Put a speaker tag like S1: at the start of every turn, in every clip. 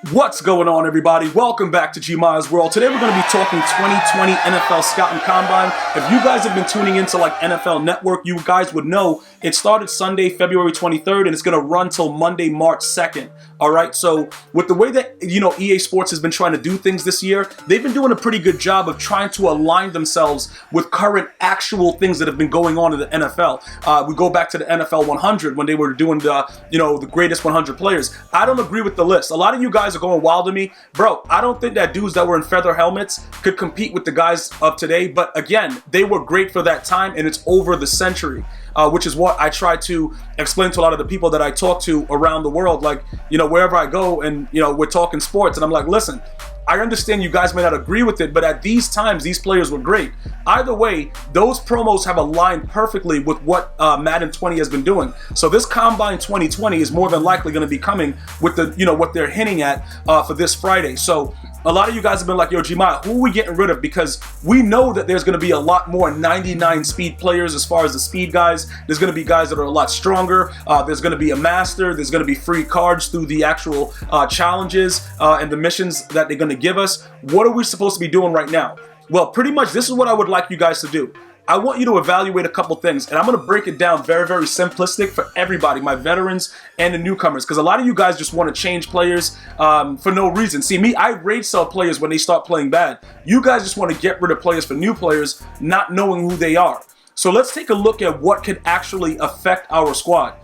S1: What's going on, everybody? Welcome back to GmiasWorld. Today we're going to be talking 2020 NFL Scouting Combine. If you guys have been tuning into like NFL Network, you guys would know it started Sunday, February 23rd, and it's going to run till Monday, March 2nd. All right, so with the way that, EA Sports has been trying to do things this year, they've been doing a pretty good job of trying to align themselves with current actual things that have been going on in the NFL. We go back to the NFL 100 when they were doing the greatest 100 players. I don't agree with the list. A lot of you guys are going wild to me. Bro, I don't think that dudes that were in feather helmets could compete with the guys of today. But again, they were great for that time, and it's over the century, which is what I try to explain to a lot of the people that I talk to around the world. Like, wherever I go and, we're talking sports, and I'm like, listen, I understand you guys may not agree with it, but at these times, these players were great. Either way, those promos have aligned perfectly with what Madden 20 has been doing. So this Combine 2020 is more than likely going to be coming with the, what they're hinting at for this Friday. So a lot of you guys have been like, yo, Gmia, who are we getting rid of? Because we know that there's going to be a lot more 99 speed players as far as the speed guys. There's going to be guys that are a lot stronger. There's going to be a master. There's going to be free cards through the actual challenges and the missions that they're going to give us. What are we supposed to be doing right now? Well, pretty much this is what I would like you guys to do. I want you to evaluate a couple things, and I'm going to break it down very, very simplistic for everybody, my veterans and the newcomers, because a lot of you guys just want to change players for no reason. See, me, I rage sell players when they start playing bad. You guys just want to get rid of players for new players, not knowing who they are. So let's take a look at what could actually affect our squad.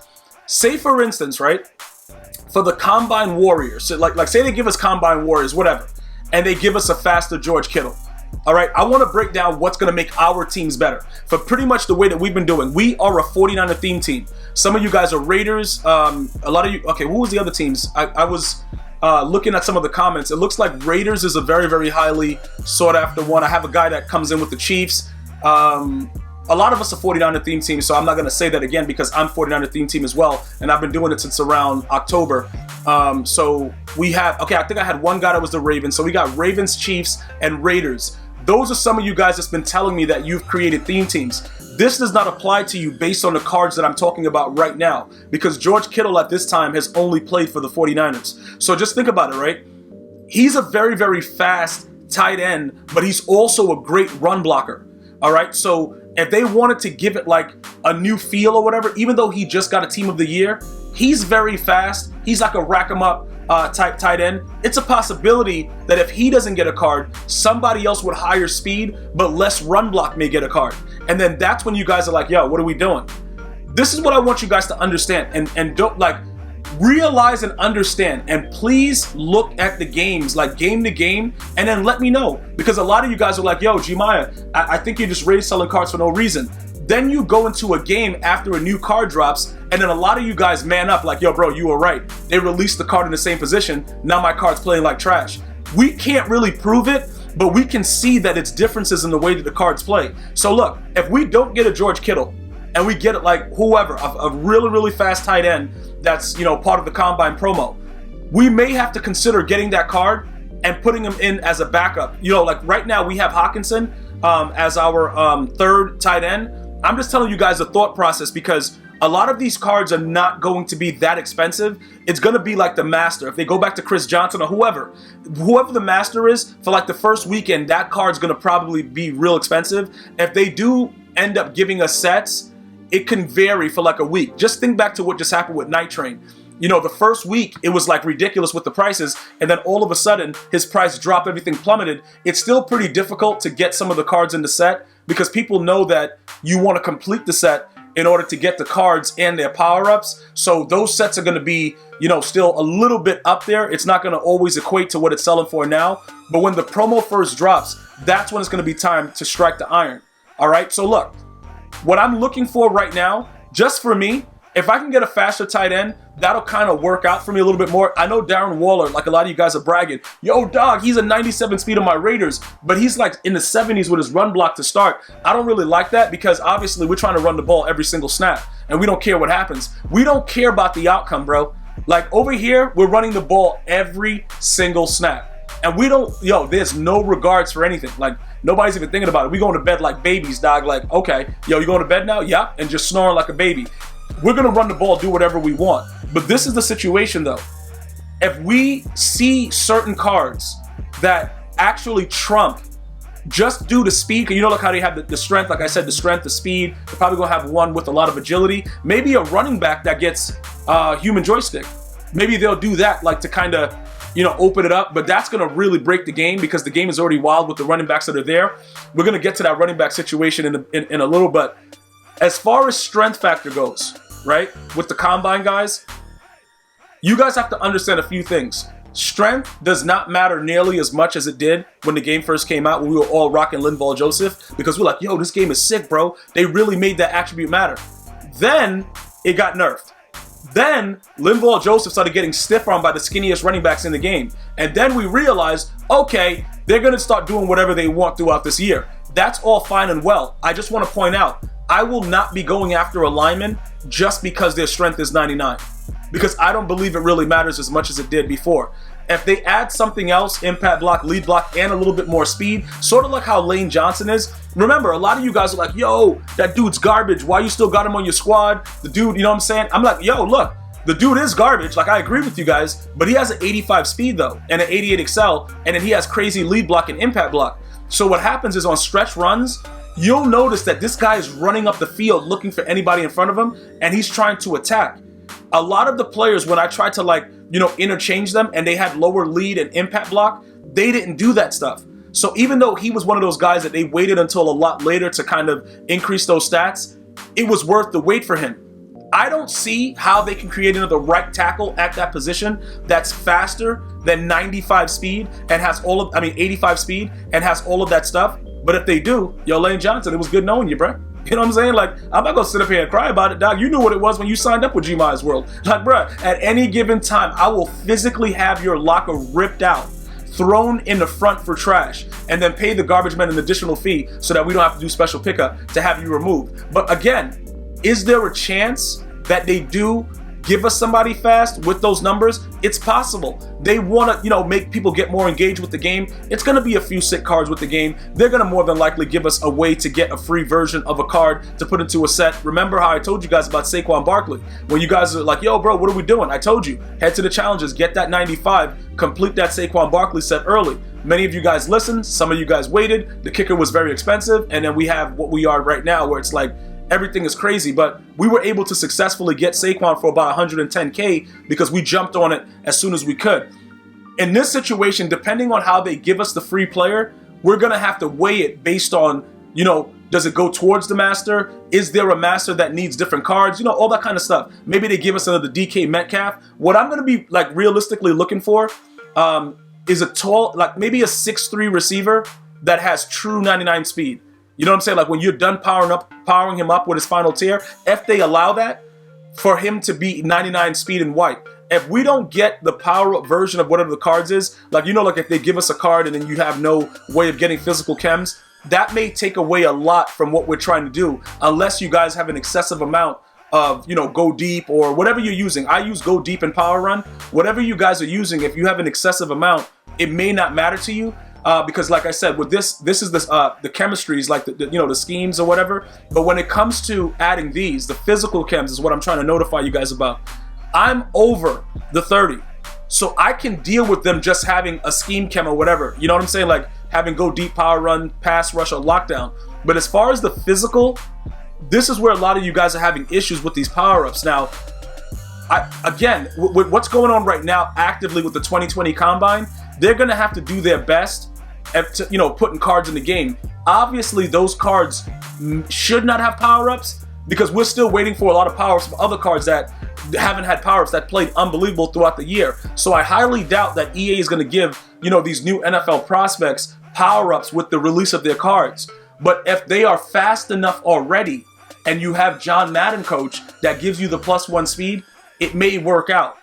S1: Say, for instance, right, for the Combine Warriors, so like say they give us Combine Warriors, whatever, and they give us a faster George Kittle. All right, I want to break down what's going to make our teams better. For pretty much the way that we've been doing, we are a 49er theme team. Some of you guys are Raiders. A lot of you, okay, who was the other teams? I was looking at some of the comments. It looks like Raiders is a very, very highly sought after one. I have a guy that comes in with the Chiefs. A lot of us are 49er theme team, so I'm not going to say that again because I'm 49er theme team as well, and I've been doing it since around October. So we have, okay, I think I had one guy that was the Ravens, so we got Ravens, Chiefs, and Raiders. Those are some of you guys that's been telling me that you've created theme teams. This does not apply to you based on the cards that I'm talking about right now, because George Kittle at this time has only played for the 49ers. So just think about it, right? He's a very, very fast tight end, but he's also a great run blocker. All right, so if they wanted to give it like a new feel or whatever, even though he just got a team of the year, he's very fast. He's like a rack 'em up type tight end. It's a possibility that if he doesn't get a card, somebody else with higher speed but less run block may get a card. And then that's when you guys are like, yo, what are we doing? This is what I want you guys to understand and don't like realize and understand, and please look at the games like game to game and then let me know, because a lot of you guys are like, yo, Gmia, I think you're just raised selling cards for no reason. Then you go into a game after a new card drops, and then a lot of you guys man up like, yo, bro, you were right. They released the card in the same position. Now my card's playing like trash. We can't really prove it, but we can see that it's differences in the way that the cards play. So look, if we don't get a George Kittle and we get it like whoever, a really, really fast tight end that's, part of the Combine promo, we may have to consider getting that card and putting him in as a backup. Like right now we have Hawkinson as our third tight end. I'm just telling you guys the thought process, because a lot of these cards are not going to be that expensive. It's going to be like the master. If they go back to Chris Johnson or whoever the master is, for like the first weekend, that card's going to probably be real expensive. If they do end up giving us sets, it can vary for like a week. Just think back to what just happened with Night Train. The first week, it was like ridiculous with the prices, and then all of a sudden, his price dropped, everything plummeted. It's still pretty difficult to get some of the cards in the set, because people know that you want to complete the set in order to get the cards and their power-ups. So those sets are going to be, still a little bit up there. It's not going to always equate to what it's selling for now. But when the promo first drops, that's when it's going to be time to strike the iron. All right, so look, what I'm looking for right now, just for me, if I can get a faster tight end, that'll kind of work out for me a little bit more. I know Darren Waller, like a lot of you guys are bragging, yo, dog, he's a 97 speed on my Raiders, but he's like in the 70s with his run block to start. I don't really like that, because obviously we're trying to run the ball every single snap, and we don't care what happens. We don't care about the outcome, bro. Like over here, we're running the ball every single snap. And we don't, there's no regards for anything. Like, nobody's even thinking about it. We going to bed like babies, dog. Like, okay, you going to bed now? Yeah, and just snoring like a baby. We're going to run the ball, do whatever we want. But this is the situation, though. If we see certain cards that actually trump just due to speed, you know, like how they have the strength, like I said, the strength, the speed, they're probably gonna have one with a lot of agility. Maybe a running back that gets human joystick. Maybe they'll do that, like to kind of, you know, open it up, but that's gonna really break the game because the game is already wild with the running backs that are there. We're gonna get to that running back situation in a little, but as far as strength factor goes, right, with the combine guys, you guys have to understand a few things. Strength does not matter nearly as much as it did when the game first came out, when we were all rocking Linval Joseph, because we're like, yo, this game is sick, bro. They really made that attribute matter. Then it got nerfed. Then Linval Joseph started getting stiff-armed by the skinniest running backs in the game. And then we realized, okay, they're going to start doing whatever they want throughout this year. That's all fine and well. I just want to point out, I will not be going after a lineman just because their strength is 99. Because I don't believe it really matters as much as it did before. If they add something else, impact block, lead block, and a little bit more speed, sort of like how Lane Johnson is. Remember, a lot of you guys are like, yo, that dude's garbage. Why you still got him on your squad? The dude, you know what I'm saying? I'm like, yo, look, the dude is garbage. Like, I agree with you guys, but he has an 85 speed though, and an 88 excel, and then he has crazy lead block and impact block. So what happens is on stretch runs, you'll notice that this guy is running up the field looking for anybody in front of him, and he's trying to attack. A lot of the players, when I tried to, like, you know, interchange them and they had lower lead and impact block, they didn't do that stuff. So even though he was one of those guys that they waited until a lot later to kind of increase those stats, it was worth the wait for him. I don't see how they can create another right tackle at that position that's faster than 95 speed and has 85 speed and has all of that stuff. But if they do, yo, Lane Johnson, it was good knowing you, bro. You know what I'm saying? Like, I'm not gonna sit up here and cry about it, dog. You knew what it was when you signed up with GmiasWorld. Like, bruh, at any given time, I will physically have your locker ripped out, thrown in the front for trash, and then pay the garbage man an additional fee so that we don't have to do special pickup to have you removed. But again, is there a chance that they do give us somebody fast with those numbers? It's possible. They want to, you know, make people get more engaged with the game. It's going to be a few sick cards with the game. They're going to more than likely give us a way to get a free version of a card to put into a set. Remember how I told you guys about Saquon Barkley? When you guys are like, yo, bro, what are we doing? I told you, head to the challenges, get that 95, complete that Saquon Barkley set early. Many of you guys listened. Some of you guys waited. The kicker was very expensive. And then we have what we are right now, where it's like, everything is crazy, but we were able to successfully get Saquon for about 110K because we jumped on it as soon as we could. In this situation, depending on how they give us the free player, we're going to have to weigh it based on, you know, does it go towards the master? Is there a master that needs different cards? You know, all that kind of stuff. Maybe they give us another DK Metcalf. What I'm going to be, like, realistically looking for is a tall, like maybe a 6'3" receiver that has true 99 speed. You know what I'm saying? Like when you're done powering him up with his final tier, if they allow that, for him to be 99 speed and white. If we don't get the power up version of whatever the cards is, like, you know, like if they give us a card and then you have no way of getting physical chems, that may take away a lot from what we're trying to do, unless you guys have an excessive amount of, you know, go deep or whatever you're using. I use go deep and power run. Whatever you guys are using, if you have an excessive amount, it may not matter to you. Because like I said, with this is the chemistries, like the you know, the schemes or whatever. But when it comes to adding these, the physical chems is what I'm trying to notify you guys about. I'm over the 30, so I can deal with them just having a scheme chem or whatever. You know what I'm saying? Like having go deep, power run, pass rush, or lockdown. But as far as the physical, this is where a lot of you guys are having issues with these power ups. Now, again, with what's going on right now actively with the 2020 Combine, they're gonna have to do their best at, you know, putting cards in the game. Obviously, those cards should not have power-ups because we're still waiting for a lot of power-ups from other cards that haven't had power-ups that played unbelievable throughout the year. So I highly doubt that EA is going to give, you know, these new NFL prospects power-ups with the release of their cards. But if they are fast enough already and you have John Madden coach that gives you the +1 speed, it may work out.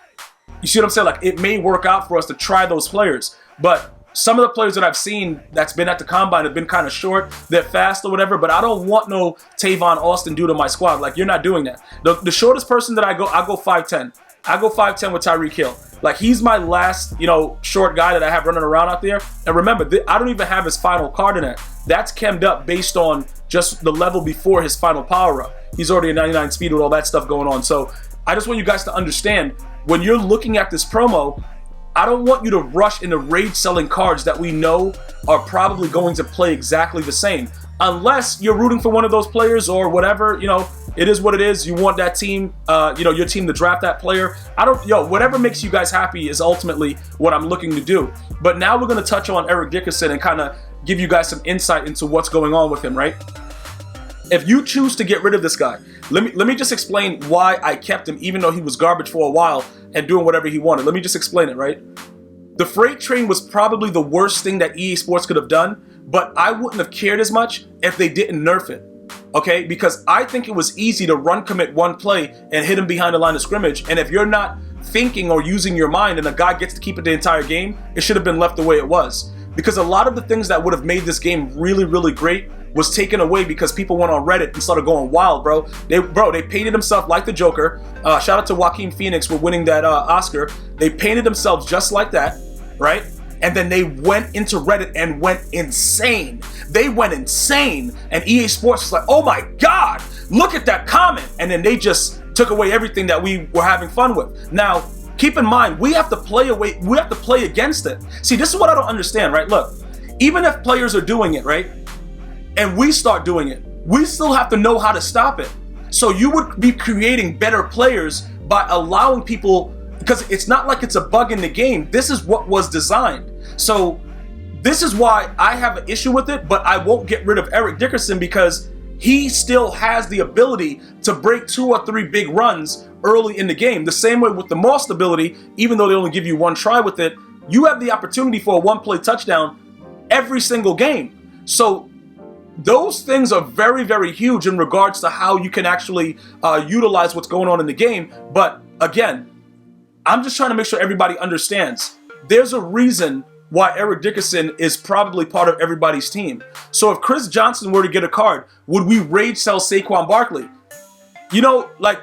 S1: You see what I'm saying? Like, it may work out for us to try those players. But some of the players that I've seen that's been at the Combine have been kind of short. They're fast or whatever, but I don't want no Tavon Austin dude on my squad. Like, you're not doing that. The shortest person that I go 5'10". I go 5'10" with Tyreek Hill. Like, he's my last, you know, short guy that I have running around out there. And remember, I don't even have his final card in it. That's chemmed up based on just the level before his final power up. He's already a 99 speed with all that stuff going on. So I just want you guys to understand, when you're looking at this promo, I don't want you to rush into rage selling cards that we know are probably going to play exactly the same. Unless you're rooting for one of those players or whatever, you know, it is what it is. You want that team, you know, your team to draft that player. Whatever makes you guys happy is ultimately what I'm looking to do. But now we're going to touch on Eric Dickerson and kind of give you guys some insight into what's going on with him, right? If you choose to get rid of this guy, let me just explain why I kept him even though he was garbage for a while and doing whatever he wanted. Let me just explain it, right? The freight train was probably the worst thing that EA Sports could have done, but I wouldn't have cared as much if they didn't nerf it, okay? Because I think it was easy to run commit one play and hit him behind the line of scrimmage, and if you're not thinking or using your mind and a guy gets to keep it the entire game, it should have been left the way it was. Because a lot of the things that would have made this game really, really great was taken away because people went on Reddit and started going wild, bro. They painted themselves like the Joker. Shout out to Joaquin Phoenix for winning that Oscar. They painted themselves just like that, right? And then they went into Reddit and went insane. They went insane. And EA Sports was like, oh my God, look at that comment. And then they just took away everything that we were having fun with. Now, keep in mind, we have to play against it. See, this is what I don't understand, right? Look, even if players are doing it, right? And we start doing it, we still have to know how to stop it. So you would be creating better players by allowing people, because it's not like it's a bug in the game. This is what was designed. So this is why I have an issue with it, but I won't get rid of Eric Dickerson because he still has the ability to break 2 or 3 big runs early in the game. The same way with the Moss ability, even though they only give you one try with it, you have the opportunity for a one-play touchdown every single game. So those things are very, very huge in regards to how you can actually utilize what's going on in the game. But again, I'm just trying to make sure everybody understands. There's a reason why Eric Dickerson is probably part of everybody's team. So if Chris Johnson were to get a card, would we rage sell Saquon Barkley? You know, like,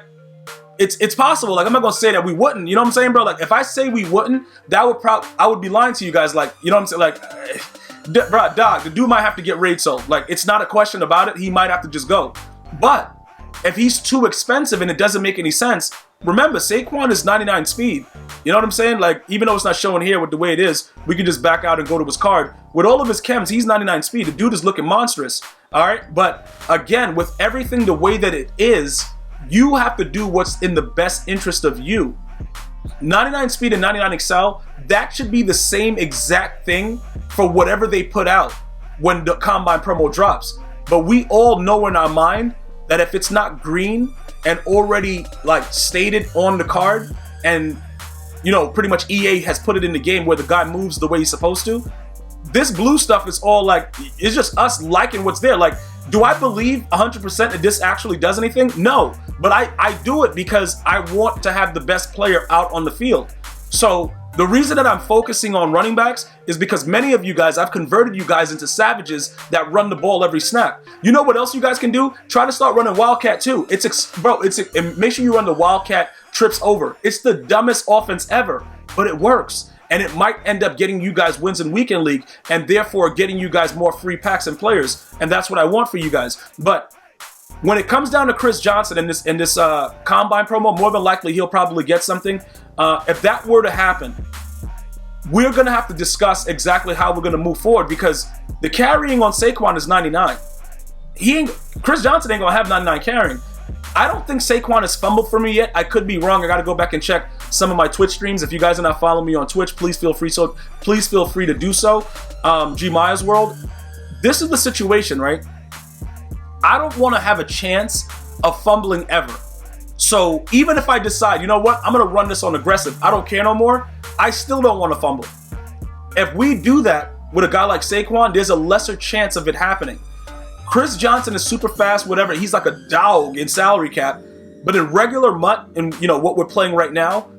S1: it's possible. Like, I'm not gonna say that we wouldn't. You know what I'm saying, bro? Like, if I say we wouldn't, I would be lying to you guys. Like, you know what I'm saying? Like, bro, dog, the dude might have to get rage sold. Like, it's not a question about it. He might have to just go. But if he's too expensive and it doesn't make any sense, remember, Saquon is 99 speed. You know what I'm saying? Like, even though it's not showing here with the way it is, we can just back out and go to his card. With all of his chems, he's 99 speed. The dude is looking monstrous. All right? But again, with everything the way that it is, you have to do what's in the best interest of you. 99 speed and 99 excel, that should be the same exact thing for whatever they put out when the Combine promo drops. But we all know in our mind that if it's not green and already like stated on the card, and you know, pretty much EA has put it in the game where the guy moves the way he's supposed to, this blue stuff is all like, it's just us liking what's there. Like, do I believe 100% that this actually does anything? No, but I do it because I want to have the best player out on the field. So the reason that I'm focusing on running backs is because many of you guys, I've converted you guys into savages that run the ball every snap. You know what else you guys can do? Try to start running Wildcat too. Make sure you run the Wildcat trips over. It's the dumbest offense ever, but it works. And it might end up getting you guys wins in Weekend League and therefore getting you guys more free packs and players. And that's what I want for you guys. But when it comes down to Chris Johnson in this Combine promo, more than likely he'll probably get something. If that were to happen, we're going to have to discuss exactly how we're going to move forward because the carrying on Saquon is 99. Chris Johnson ain't going to have 99 carrying. I don't think Saquon has fumbled for me yet. I could be wrong. I got to go back and check some of my Twitch streams. If you guys are not following me on Twitch, please feel free to do so. GmiasWorld. This is the situation, right? I don't want to have a chance of fumbling ever. So even if I decide, you know what, I'm going to run this on aggressive, I don't care no more, I still don't want to fumble. If we do that with a guy like Saquon, there's a lesser chance of it happening. Chris Johnson is super fast, whatever. He's like a dog in salary cap. But in regular MUT, and you know what we're playing right now,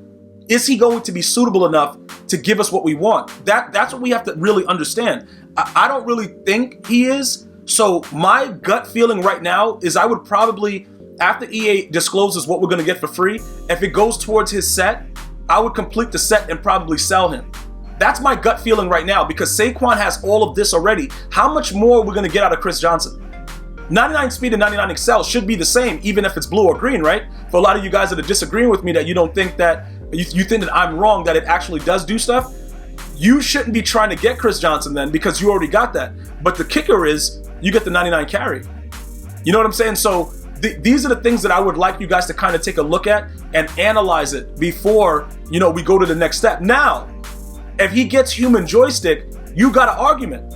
S1: is he going to be suitable enough to give us what we want? That's what we have to really understand. I don't really think he is. So my gut feeling right now is I would probably, after EA discloses what we're going to get for free, if it goes towards his set, I would complete the set and probably sell him. That's my gut feeling right now because Saquon has all of this already. How much more are we going to get out of Chris Johnson? 99 speed and 99 excel should be the same, even if it's blue or green, right? For a lot of you guys that are disagreeing with me that you don't think that you think that I'm wrong, that it actually does do stuff, you shouldn't be trying to get Chris Johnson then, because you already got that. But the kicker is you get the 99 carry. You know what I'm saying? So these are the things that I would like you guys to kind of take a look at and analyze it before, you know, we go to the next step. Now, if he gets human joystick, you got an argument.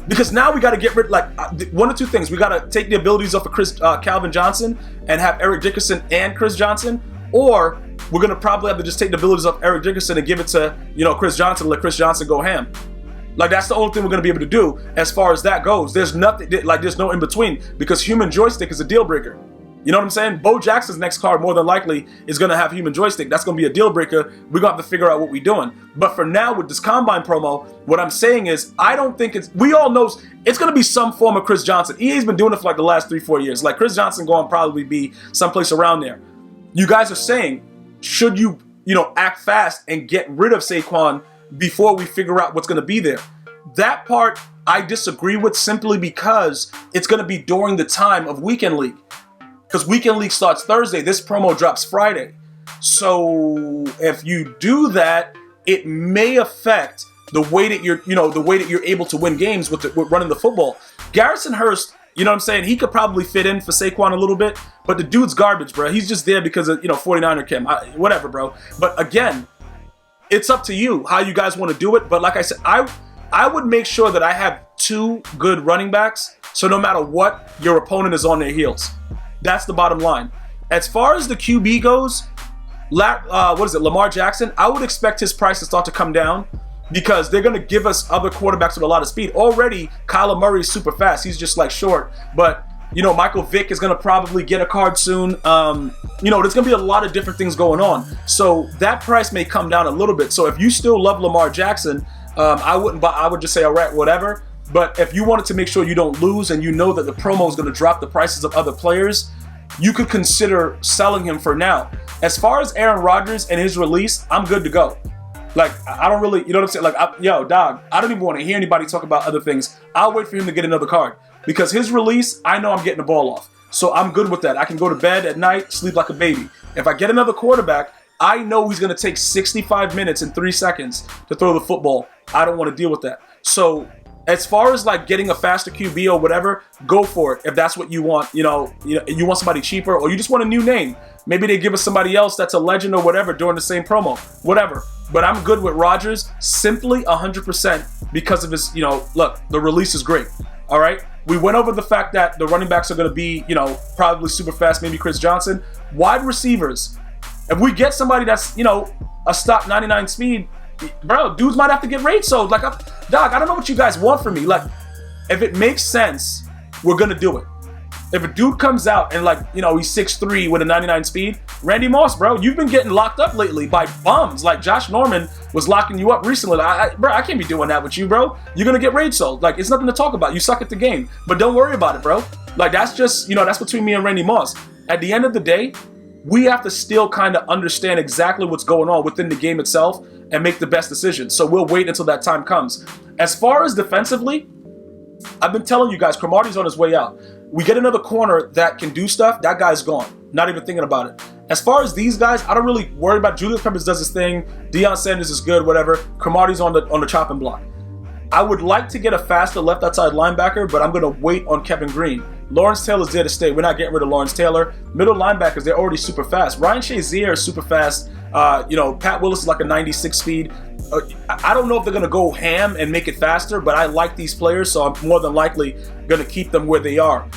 S1: Because now we got to get rid, like, one or two things. We got to take the abilities off of Calvin Johnson and have Eric Dickerson and Chris Johnson, or we're going to probably have to just take the abilities off Eric Dickerson and give it to, you know, Chris Johnson and let Chris Johnson go ham. Like, that's the only thing we're going to be able to do as far as that goes. There's nothing, like, there's no in between, because human joystick is a deal breaker. You know what I'm saying? Bo Jackson's next card more than likely is going to have human joystick. That's going to be a deal breaker. We're going to have to figure out what we're doing. But for now, with this Combine promo, what I'm saying is, I don't think we all know it's going to be some form of Chris Johnson. EA's been doing it for like the last 3-4 years. Like, Chris Johnson going to probably be someplace around there. You guys are saying, should you know, act fast and get rid of Saquon before we figure out what's going to be there? That part I disagree with, simply because it's going to be during the time of Weekend League. Because Weekend League starts Thursday. This promo drops Friday. So if you do that, it may affect the way that you're able to win games with running the football. Garrison Hurst, you know what I'm saying? He could probably fit in for Saquon a little bit, but the dude's garbage, bro. He's just there because of, 49er Kim. Whatever, bro. But again, it's up to you how you guys want to do it. But like I said, I would make sure that I have 2 good running backs, so no matter what, your opponent is on their heels. That's the bottom line. As far as the QB goes, Lamar Jackson, I would expect his price to start to come down, because they're going to give us other quarterbacks with a lot of speed. Already, Kyler Murray is super fast. He's just like short. But, Michael Vick is going to probably get a card soon. There's going to be a lot of different things going on. So that price may come down a little bit. So if you still love Lamar Jackson, I would just say, all right, whatever. But if you wanted to make sure you don't lose, and you know that the promo is going to drop the prices of other players, you could consider selling him for now. As far as Aaron Rodgers and his release, I'm good to go. Like, I don't really, you know what I'm saying? Like, dog, I don't even want to hear anybody talk about other things. I'll wait for him to get another card, because his release, I know I'm getting the ball off. So I'm good with that. I can go to bed at night, sleep like a baby. If I get another quarterback, I know he's going to take 65 minutes and 3 seconds to throw the football. I don't want to deal with that. So as far as like getting a faster QB or whatever, go for it. If that's what you want, you want somebody cheaper, or you just want a new name. Maybe they give us somebody else that's a legend or whatever during the same promo, whatever. But I'm good with Rodgers, simply 100% because of his, look, the release is great. All right. We went over the fact that the running backs are going to be, probably super fast, maybe Chris Johnson. Wide receivers. If we get somebody that's, a stock 99 speed, bro, dudes might have to get rate sold. Like, dog, I don't know what you guys want from me. Like, if it makes sense, we're going to do it. If a dude comes out and, like, he's 6'3" with a 99 speed, Randy Moss, bro, you've been getting locked up lately by bums. Like, Josh Norman was locking you up recently. Bro, I can't be doing that with you, bro. You're going to get raid sold. Like, it's nothing to talk about. You suck at the game. But don't worry about it, bro. Like, that's just, that's between me and Randy Moss. At the end of the day, we have to still kind of understand exactly what's going on within the game itself and make the best decisions. So we'll wait until that time comes. As far as defensively, I've been telling you guys, Cromartie's on his way out. We get another corner that can do stuff, that guy's gone. Not even thinking about it. As far as these guys, I don't really worry about. Julius Peppers does his thing. Deion Sanders is good, whatever. Cromartie's on the chopping block. I would like to get a faster left outside linebacker, but I'm going to wait on Kevin Green. Lawrence Taylor's there to stay. We're not getting rid of Lawrence Taylor. Middle linebackers, they're already super fast. Ryan Shazier is super fast. Pat Willis is like a 96 speed. I don't know if they're going to go ham and make it faster, but I like these players, so I'm more than likely going to keep them where they are.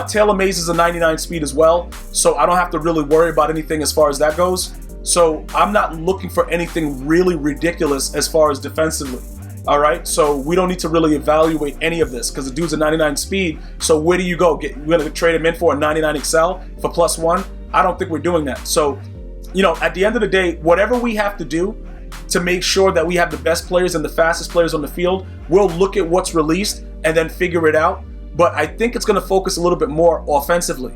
S1: Taylor Mays is a 99 speed as well, so I don't have to really worry about anything as far as that goes. So I'm not looking for anything really ridiculous as far as defensively. All right, so we don't need to really evaluate any of this because the dude's a 99 speed. So where do you go? We're going to trade him in for a 99 Excel for +1? I don't think we're doing that. So, at the end of the day, whatever we have to do to make sure that we have the best players and the fastest players on the field, we'll look at what's released and then figure it out. But I think it's going to focus a little bit more offensively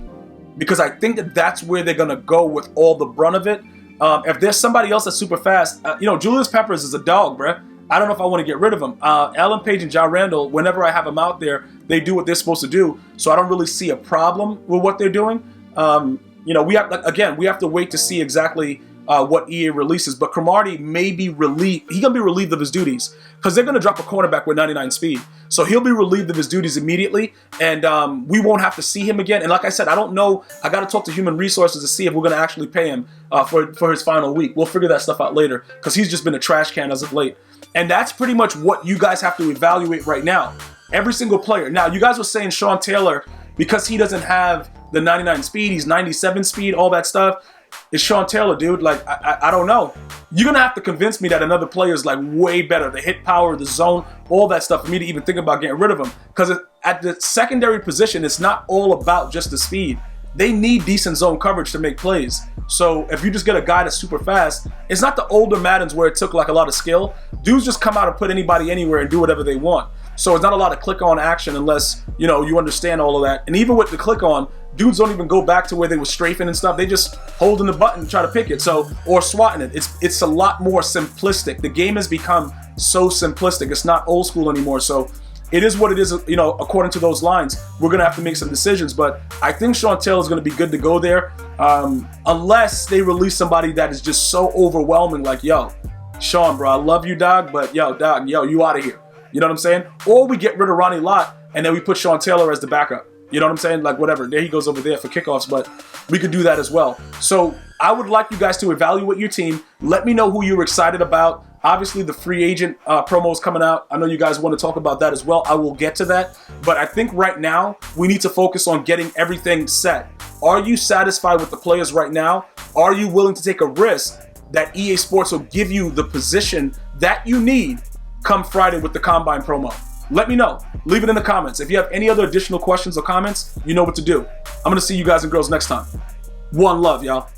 S1: because I think that that's where they're going to go with all the brunt of it. If there's somebody else that's super fast, Julius Peppers is a dog, bruh. I don't know if I want to get rid of him. Alan Page and John Randall, whenever I have them out there, they do what they're supposed to do. So I don't really see a problem with what they're doing. We have to wait to see exactly what EA releases. But Cromartie may be relieved. He's going to be relieved of his duties because they're going to drop a cornerback with 99 speed. So he'll be relieved of his duties immediately, and we won't have to see him again. And like I said, I don't know. I got to talk to Human Resources to see if we're going to actually pay him for his final week. We'll figure that stuff out later because he's just been a trash can as of late. And that's pretty much what you guys have to evaluate right now. Every single player. Now, you guys were saying Sean Taylor, because he doesn't have the 99 speed, he's 97 speed, all that stuff. It's Sean Taylor, dude. Like, I don't know. You're going to have to convince me that another player is, like, way better. The hit power, the zone, all that stuff for me to even think about getting rid of him. Because at the secondary position, it's not all about just the speed. They need decent zone coverage to make plays. So if you just get a guy that's super fast, it's not the older Maddens where it took, like, a lot of skill. Dudes just come out and put anybody anywhere and do whatever they want. So it's not a lot of click-on action unless, you know, you understand all of that. And even with the click-on, dudes don't even go back to where they were strafing and stuff. They just holding the button and try to pick it. So, or swatting it. It's a lot more simplistic. The game has become so simplistic. It's not old school anymore. So it is what it is, you know, according to those lines. We're going to have to make some decisions. But I think Sean Taylor is going to be good to go there. Unless they release somebody that is just so overwhelming. Like, yo, Sean, bro, I love you, dog. But yo, dog, yo, you out of here. You know what I'm saying? Or we get rid of Ronnie Lott and then we put Sean Taylor as the backup. You know what I'm saying? Like, whatever. There he goes over there for kickoffs, but we could do that as well. So I would like you guys to evaluate your team. Let me know who you're excited about. Obviously, the free agent promo is coming out. I know you guys want to talk about that as well. I will get to that. But I think right now, we need to focus on getting everything set. Are you satisfied with the players right now? Are you willing to take a risk that EA Sports will give you the position that you need come Friday with the Combine promo? Let me know. Leave it in the comments. If you have any other additional questions or comments, you know what to do. I'm going to see you guys and girls next time. One love, y'all.